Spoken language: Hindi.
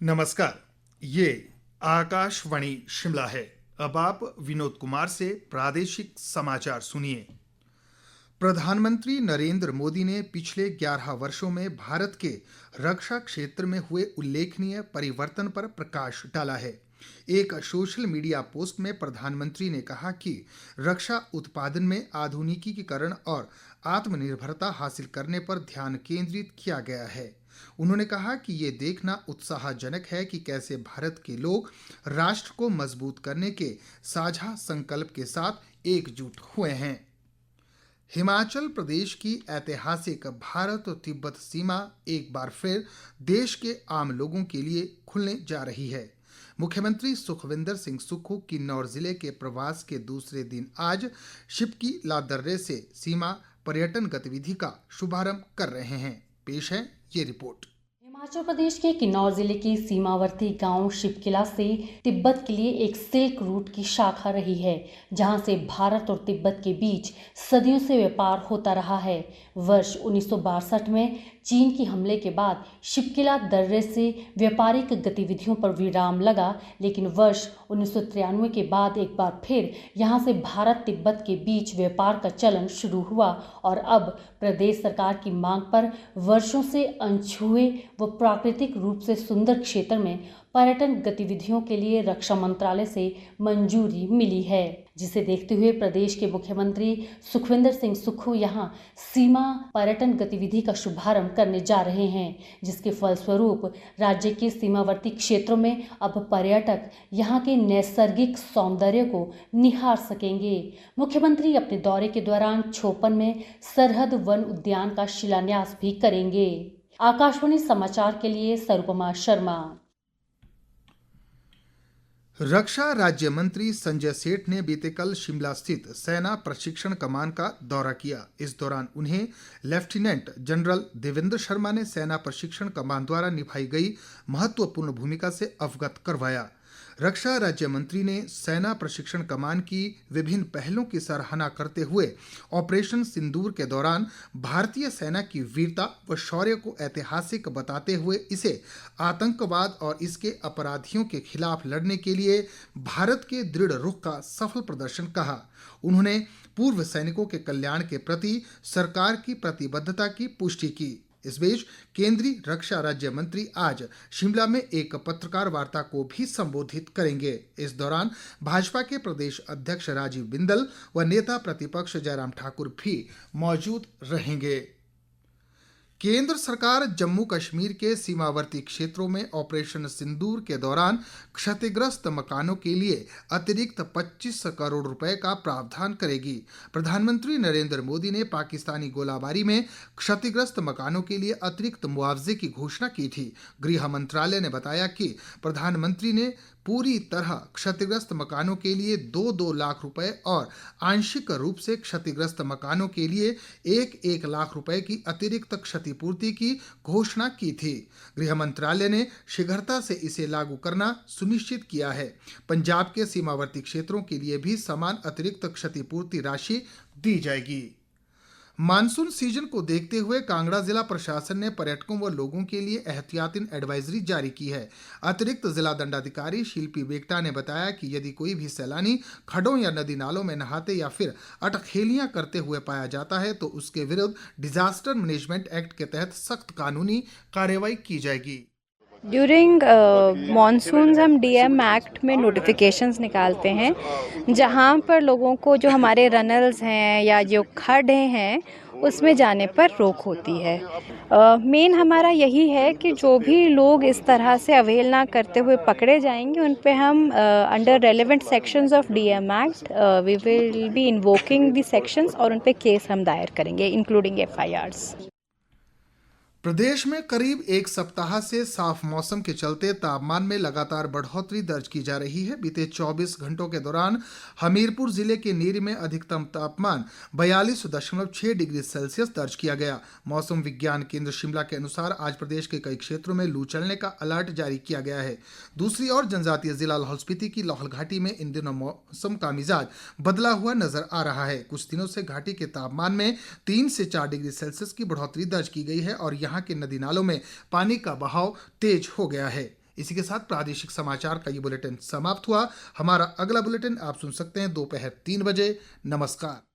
नमस्कार। ये आकाशवाणी शिमला है। अब आप विनोद कुमार से प्रादेशिक समाचार सुनिए। प्रधानमंत्री नरेंद्र मोदी ने पिछले 11 वर्षों में भारत के रक्षा क्षेत्र में हुए उल्लेखनीय परिवर्तन पर प्रकाश डाला है। एक सोशल मीडिया पोस्ट में प्रधानमंत्री ने कहा कि रक्षा उत्पादन में आधुनिकीकरण और आत्मनिर्भरता हासिल करने पर ध्यान केंद्रित किया गया है। उन्होंने कहा कि ये देखना उत्साहजनक है कि कैसे भारत के लोग राष्ट्र को मजबूत करने के साझा संकल्प के साथ एकजुट हुए हैं। हिमाचल प्रदेश की ऐतिहासिक भारत और तिब्बत सीमा एक बार फिर देश के आम लोगों के लिए खुलने जा रही है। मुख्यमंत्री सुखविंदर सिंह सुक्खू किन्नौर जिले के प्रवास के दूसरे दिन आज शिपकी लादर्रे से सीमा पर्यटन गतिविधि का शुभारंभ कर रहे हैं। पेश है ये रिपोर्ट। हिमाचल प्रदेश के किन्नौर जिले की सीमावर्ती गांव शिपकिला से तिब्बत के लिए एक सिल्क रूट की शाखा रही है, जहां से भारत और तिब्बत के बीच सदियों से व्यापार होता रहा है। वर्ष 1962 में चीन की हमले के बाद शिपकिला दर्रे से व्यापारिक गतिविधियों पर विराम लगा, लेकिन वर्ष 1993 के बाद एक बार फिर यहां से भारत तिब्बत के बीच व्यापार का चलन शुरू हुआ और अब प्रदेश सरकार की मांग पर वर्षों से अनछुए व प्राकृतिक रूप से सुंदर क्षेत्र में पर्यटन गतिविधियों के लिए रक्षा मंत्रालय से मंजूरी मिली है, जिसे देखते हुए प्रदेश के मुख्यमंत्री सुखविंदर सिंह सुक्खू यहां सीमा पर्यटन गतिविधि का शुभारंभ करने जा रहे हैं, जिसके फलस्वरूप राज्य के सीमावर्ती क्षेत्रों में अब पर्यटक यहां के नैसर्गिक सौंदर्य को निहार सकेंगे। मुख्यमंत्री अपने दौरे के दौरान छोपन में सरहद वन उद्यान का शिलान्यास भी करेंगे। आकाशवाणी समाचार के लिए सरुपमा शर्मा। रक्षा राज्य मंत्री संजय सेठ ने बीते कल शिमला स्थित सेना प्रशिक्षण कमान का दौरा किया। इस दौरान उन्हें लेफ्टिनेंट जनरल देवेंद्र शर्मा ने सेना प्रशिक्षण कमान द्वारा निभाई गई महत्वपूर्ण भूमिका से अवगत करवाया। रक्षा राज्य मंत्री ने सेना प्रशिक्षण कमान की विभिन्न पहलों की सराहना करते हुए ऑपरेशन सिंदूर के दौरान भारतीय सेना की वीरता व शौर्य को ऐतिहासिक बताते हुए इसे आतंकवाद और इसके अपराधियों के खिलाफ लड़ने के लिए भारत के दृढ़ रुख का सफल प्रदर्शन कहा। उन्होंने पूर्व सैनिकों के कल्याण के प्रति सरकार की प्रतिबद्धता की पुष्टि की। इस बीच केंद्रीय रक्षा राज्य मंत्री आज शिमला में एक पत्रकार वार्ता को भी संबोधित करेंगे। इस दौरान भाजपा के प्रदेश अध्यक्ष राजीव बिंदल व नेता प्रतिपक्ष जयराम ठाकुर भी मौजूद रहेंगे। केंद्र सरकार जम्मू कश्मीर के सीमावर्ती क्षेत्रों में ऑपरेशन सिंदूर के दौरान क्षतिग्रस्त मकानों के लिए अतिरिक्त 25 करोड़ रुपए का प्रावधान करेगी। प्रधानमंत्री नरेंद्र मोदी ने पाकिस्तानी गोलाबारी में क्षतिग्रस्त मकानों के लिए अतिरिक्त मुआवजे की घोषणा की थी। गृह मंत्रालय ने बताया कि प्रधानमंत्री ने पूरी तरह क्षतिग्रस्त मकानों के लिए 2-2 लाख रुपए और आंशिक रूप से क्षतिग्रस्त मकानों के लिए 1-1 लाख रुपए की अतिरिक्त क्षतिपूर्ति की घोषणा की थी। गृह मंत्रालय ने शीघ्रता से इसे लागू करना सुनिश्चित किया है। पंजाब के सीमावर्ती क्षेत्रों के लिए भी समान अतिरिक्त क्षतिपूर्ति राशि दी जाएगी। मानसून सीजन को देखते हुए कांगड़ा जिला प्रशासन ने पर्यटकों व लोगों के लिए एहतियाती एडवाइजरी जारी की है। अतिरिक्त जिला दंडाधिकारी शिल्पी बेगटा ने बताया कि यदि कोई भी सैलानी खड्डों या नदी नालों में नहाते या फिर अटखेलियां करते हुए पाया जाता है तो उसके विरुद्ध डिजास्टर मैनेजमेंट एक्ट के तहत सख्त कानूनी कार्रवाई की जाएगी। ड्यूरिंग मॉनसून्स हम डीएम एक्ट में नोटिफिकेशंस निकालते हैं, जहां पर लोगों को जो हमारे रनल्स हैं या जो खड्डे हैं उसमें जाने पर रोक होती है। मेन हमारा यही है कि जो भी लोग इस तरह से अवहेलना करते हुए पकड़े जाएंगे उन पे हम under relevant sections of DM act we will be invoking the sections और उन पे केस हम दायर करेंगे इंक्लूडिंग एफआईआर्स। प्रदेश में करीब एक सप्ताह से साफ मौसम के चलते तापमान में लगातार बढ़ोतरी दर्ज की जा रही है। बीते 24 घंटों के दौरान हमीरपुर जिले के नीरी में अधिकतम तापमान 42.6 डिग्री सेल्सियस दर्ज किया गया। मौसम विज्ञान केंद्र शिमला के अनुसार आज प्रदेश के कई क्षेत्रों में लू चलने का अलर्ट जारी किया गया है। दूसरी ओर जनजातीय जिला लाहौल स्पीति की लाहौल घाटी में इन दिनों मौसम का मिजाज बदला हुआ नजर आ रहा है। कुछ दिनों से घाटी के तापमान में 3 से 4 डिग्री सेल्सियस की बढ़ोतरी दर्ज की गई है और यहाँ के नदी नालों में पानी का बहाव तेज हो गया है। इसी के साथ प्रादेशिक समाचार का ये बुलेटिन समाप्त हुआ। हमारा अगला बुलेटिन आप सुन सकते हैं दोपहर 3 बजे। नमस्कार।